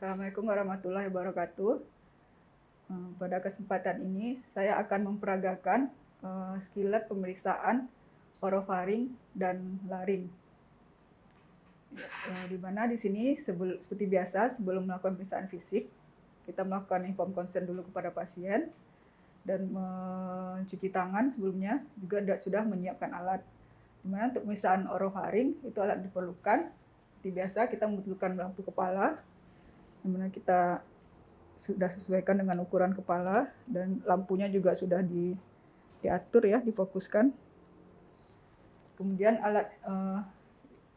Assalamualaikum warahmatullahi wabarakatuh. Pada kesempatan ini saya akan memperagakan skillet pemeriksaan orofaring dan laring. Di mana di sini seperti biasa sebelum melakukan pemeriksaan fisik, kita melakukan inform consent dulu kepada pasien dan mencuci tangan sebelumnya, juga sudah menyiapkan alat. Di mana untuk pemeriksaan orofaring itu alat diperlukan. Seperti biasa kita membutuhkan lampu kepala, di mana kita sudah sesuaikan dengan ukuran kepala dan lampunya juga sudah diatur ya, difokuskan. Kemudian alat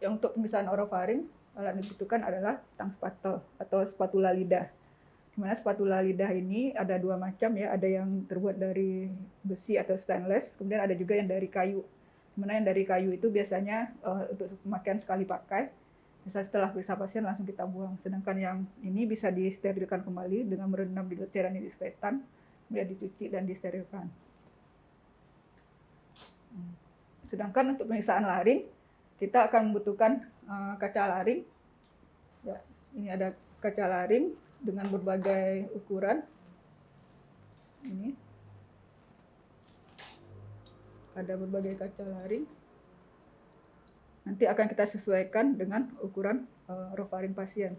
yang untuk pemeriksaan orofaring, alat yang dibutuhkan adalah tang spatel atau spatula lidah. Di mana spatula lidah ini ada dua macam ya, ada yang terbuat dari besi atau stainless, kemudian ada juga yang dari kayu. Di mana yang dari kayu itu biasanya untuk pemakaian sekali pakai. Bisa setelah periksa pasien langsung kita buang. Sedangkan yang ini bisa disterilkan kembali dengan merendam di cairan disinfektan, kemudian dicuci dan disterilkan. Sedangkan untuk pemeriksaan laring, kita akan membutuhkan kaca laring. Ya, ini ada kaca laring dengan berbagai ukuran. Ini ada berbagai kaca laring. Nanti akan kita sesuaikan dengan ukuran orofaring pasien.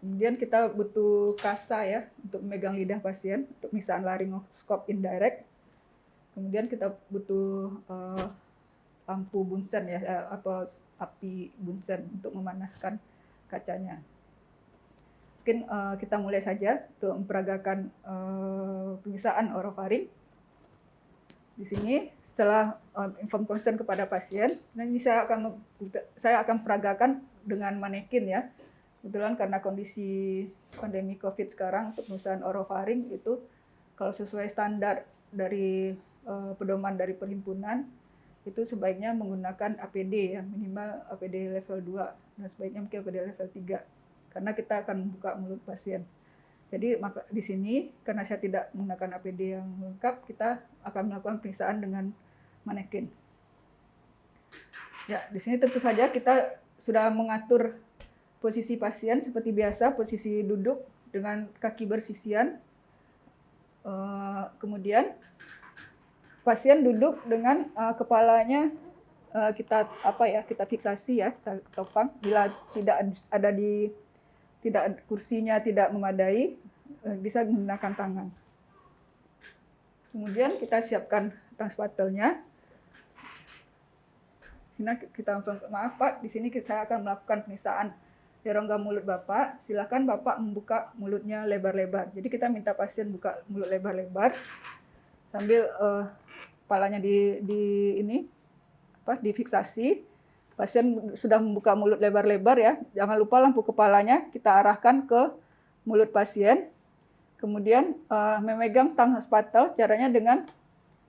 Kemudian kita butuh kasa ya untuk memegang lidah pasien untuk pemeriksaan laryngoskop indirect. Kemudian kita butuh lampu bunsen ya, atau api bunsen untuk memanaskan kacanya. Mungkin kita mulai saja untuk memperagakan pemeriksaan orofaring. Di sini setelah inform consent kepada pasien, dan ini saya akan peragakan dengan manekin ya. Kebetulan karena kondisi pandemi COVID sekarang, untuk pemeriksaan orofaring itu kalau sesuai standar dari pedoman dari perhimpunan, itu sebaiknya menggunakan APD ya, minimal APD level 2 dan sebaiknya mungkin APD level 3 karena kita akan membuka mulut pasien. Jadi di sini karena saya tidak menggunakan APD yang lengkap, kita akan melakukan pemeriksaan dengan manekin. Ya, di sini tentu saja kita sudah mengatur posisi pasien seperti biasa, posisi duduk dengan kaki bersisian. Kemudian pasien duduk dengan kepalanya kita fiksasi ya, kita topang. Bila kursinya tidak memadai, bisa menggunakan tangan. Kemudian kita siapkan tang spatelnya. Maaf Pak, di sini saya akan melakukan pemeriksaan di rongga mulut Bapak. Silakan Bapak membuka mulutnya lebar-lebar. Jadi kita minta pasien buka mulut lebar-lebar sambil kepalanya difiksasi. Pasien sudah membuka mulut lebar-lebar ya. Jangan lupa lampu kepalanya kita arahkan ke mulut pasien. Kemudian memegang tang spatel, caranya dengan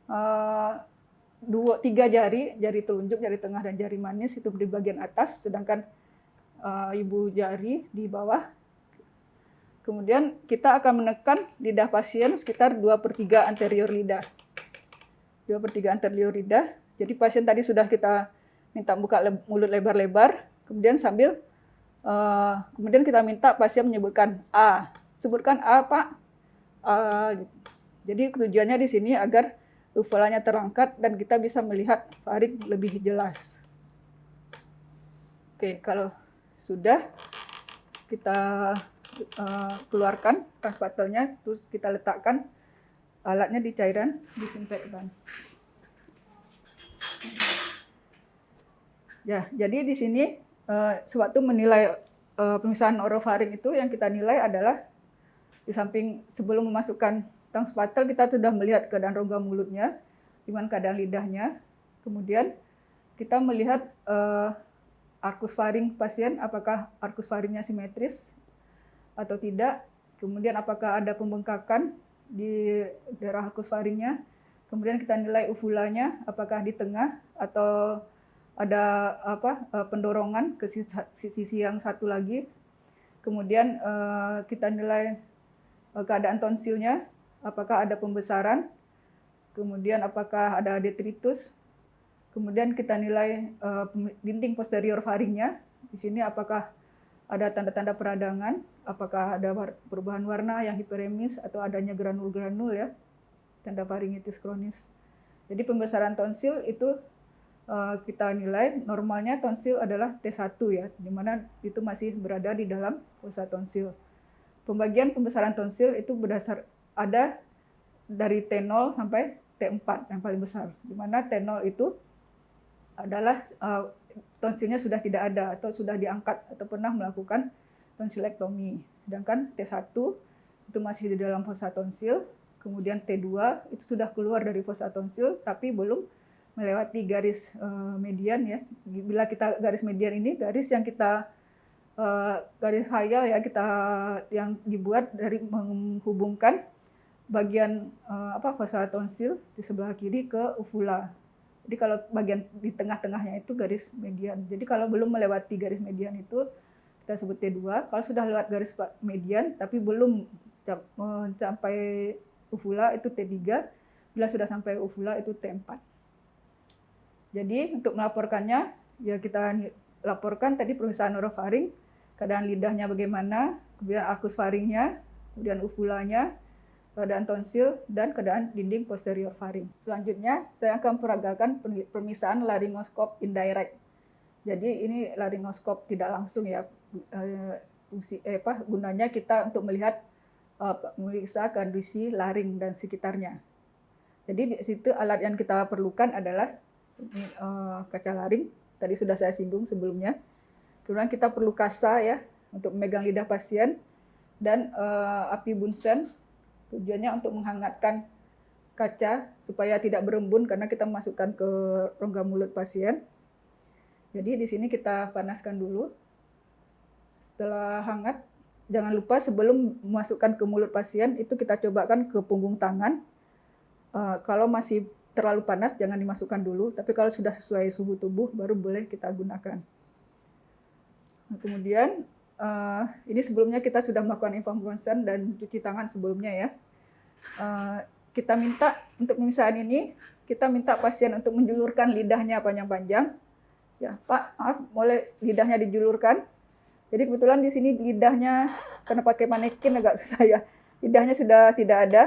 3 jari telunjuk, jari tengah dan jari manis itu di bagian atas, sedangkan ibu jari di bawah. Kemudian kita akan menekan lidah pasien sekitar 2/3 anterior lidah. 2/3 anterior lidah. Jadi pasien tadi sudah kita minta buka mulut lebar-lebar, kemudian kemudian kita minta pasien menyebutkan A. Sebutkan A, Pak. Jadi tujuannya di sini agar uvulanya terangkat dan kita bisa melihat faring lebih jelas. Oke, kalau sudah kita keluarkan tang spatelnya, terus kita letakkan alatnya di cairan disinfektan. Ya, jadi di sini sewaktu menilai pemeriksaan orofaring itu yang kita nilai adalah di samping sebelum memasukkan tang spatel kita sudah melihat keadaan rongga mulutnya, gimana keadaan lidahnya. Kemudian kita melihat arkus faring pasien, apakah arkus faringnya simetris atau tidak. Kemudian apakah ada pembengkakan di daerah arkus faringnya. Kemudian kita nilai uvulanya, apakah di tengah atau ada pendorongan ke sisi yang satu lagi. Kemudian kita nilai keadaan tonsilnya, apakah ada pembesaran. Kemudian apakah ada detritus. Kemudian kita nilai dinding posterior faringnya. Di sini apakah ada tanda-tanda peradangan, apakah ada perubahan warna yang hiperemis atau adanya granul-granul ya, tanda faringitis kronis. Jadi pembesaran tonsil itu kita nilai normalnya tonsil adalah T1 ya, di mana itu masih berada di dalam fosa tonsil. Pembagian pembesaran tonsil itu ada dari T0 sampai T4 yang paling besar, di mana T0 itu adalah tonsilnya sudah tidak ada atau sudah diangkat atau pernah melakukan tonsilektomi. Sedangkan T1 itu masih di dalam fosa tonsil, kemudian T2 itu sudah keluar dari fosa tonsil tapi belum melewati garis median ya. Bila kita garis median ini garis yang kita garis khayal ya, yang dibuat dari menghubungkan bagian fosa tonsil di sebelah kiri ke uvula. Jadi kalau bagian di tengah-tengahnya itu garis median. Jadi kalau belum melewati garis median itu kita sebut T2. Kalau sudah lewat garis median tapi belum mencapai uvula itu T3. Bila sudah sampai uvula itu T4. Jadi untuk melaporkannya ya kita laporkan tadi pemeriksaan orofaring, keadaan lidahnya bagaimana, kemudian arkus faringnya, kemudian uvulanya, keadaan tonsil, dan keadaan dinding posterior faring. Selanjutnya, saya akan peragakan pemeriksaan laryngoskop indirect. Jadi ini laryngoskop tidak langsung ya, gunanya kita untuk melihat memeriksa kondisi laring dan sekitarnya. Jadi di situ alat yang kita perlukan adalah kaca laring, tadi sudah saya singgung sebelumnya. Kemudian kita perlu kasa ya untuk memegang lidah pasien dan api Bunsen. Tujuannya untuk menghangatkan kaca supaya tidak berembun karena kita memasukkan ke rongga mulut pasien. Jadi di sini kita panaskan dulu. Setelah hangat, jangan lupa sebelum memasukkan ke mulut pasien itu kita cobakan ke punggung tangan. Kalau masih terlalu panas jangan dimasukkan dulu, tapi kalau sudah sesuai suhu tubuh baru boleh kita gunakan. Nah, kemudian ini sebelumnya kita sudah melakukan informasi dan cuci tangan sebelumnya ya. Kita minta untuk pemeriksaan ini, kita minta pasien untuk menjulurkan lidahnya panjang-panjang. Ya, Pak, maaf, boleh lidahnya dijulurkan. Jadi kebetulan di sini lidahnya karena pakai manekin agak susah ya. Lidahnya sudah tidak ada.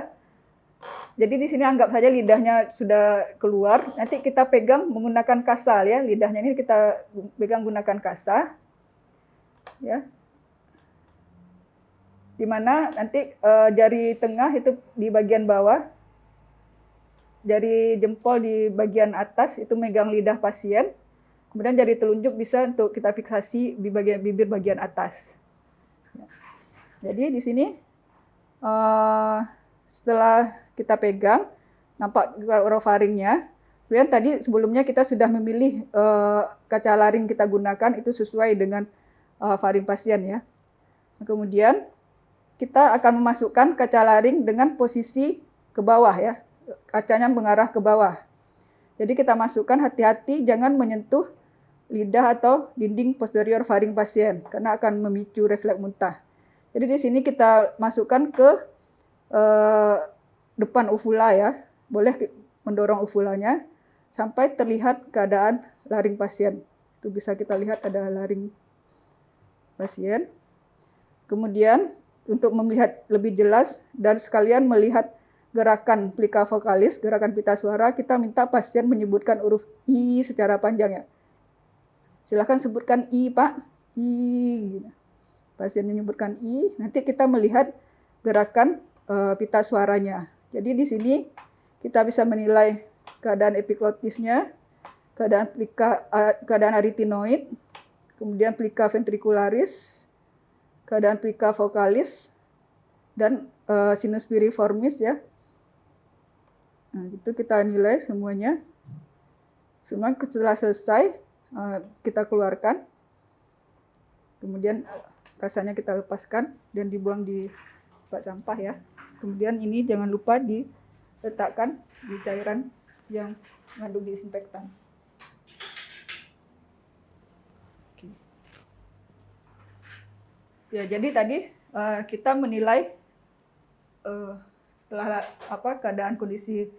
Jadi di sini anggap saja lidahnya sudah keluar. Nanti kita pegang menggunakan kasa ya. Lidahnya ini kita pegang gunakan kasa. Ya. Di mana nanti jari tengah itu di bagian bawah, jari jempol di bagian atas itu megang lidah pasien, kemudian jari telunjuk bisa untuk kita fiksasi di bagian bibir bagian atas. Jadi di sini setelah kita pegang, nampak orofaringnya. Kemudian tadi sebelumnya kita sudah memilih kaca laring kita gunakan itu sesuai dengan faring pasien ya. Kemudian kita akan memasukkan kaca laring dengan posisi ke bawah ya. Kacanya mengarah ke bawah. Jadi kita masukkan hati-hati jangan menyentuh lidah atau dinding posterior faring pasien karena akan memicu refleks muntah. Jadi di sini kita masukkan ke depan uvula ya. Boleh mendorong uvulanya sampai terlihat keadaan laring pasien. Itu bisa kita lihat ada laring pasien. Kemudian untuk melihat lebih jelas dan sekalian melihat gerakan plika vokalis, gerakan pita suara, kita minta pasien menyebutkan huruf I secara panjang ya. Silakan sebutkan I, Pak. I. Pasien menyebutkan I, nanti kita melihat gerakan pita suaranya. Jadi di sini kita bisa menilai keadaan epiglotisnya, keadaan aritinoid, kemudian plika ventricularis, keadaan plika vokalis, dan sinus piriformis ya. Nah, itu kita nilai semuanya. Semua setelah selesai kita keluarkan. Kemudian kasanya kita lepaskan dan dibuang di tempat sampah ya. Kemudian ini jangan lupa diletakkan di cairan yang mengandung disinfektan. Oke. Ya, jadi tadi kita menilai setelah keadaan kondisi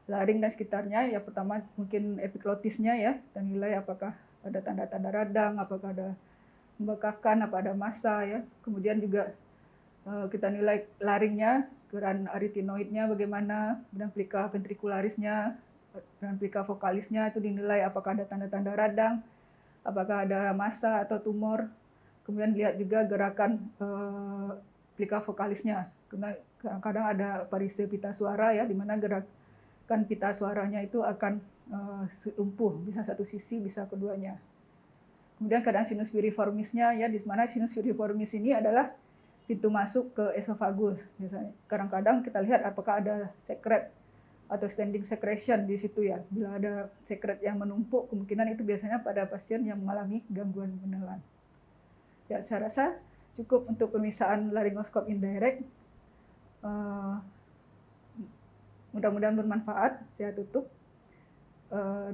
laring dan sekitarnya, ya pertama mungkin epiglotisnya ya, kita nilai apakah ada tanda-tanda radang, apakah ada pembekakan apa ada massa ya. Kemudian juga kita nilai laringnya, gerakan aritinoidnya bagaimana, dan plika ventricularisnya, dan plika vocalisnya itu dinilai apakah ada tanda-tanda radang, apakah ada massa atau tumor. Kemudian lihat juga gerakan plika vocalisnya. Kadang-kadang ada parise pita suara ya, di mana gerakan pita suaranya itu akan lumpuh, bisa satu sisi, bisa keduanya. Kemudian keadaan sinus piriformisnya ya, di mana sinus piriformis ini adalah pintu masuk ke esofagus. Misalnya, kadang-kadang kita lihat apakah ada sekret atau standing secretion di situ ya. Bila ada sekret yang menumpuk, kemungkinan itu biasanya pada pasien yang mengalami gangguan penelan. Ya, saya rasa cukup untuk pemeriksaan laryngoskop indirect. Mudah-mudahan bermanfaat. Saya tutup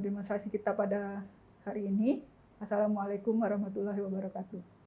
demonstrasi kita pada hari ini. Assalamualaikum warahmatullahi wabarakatuh.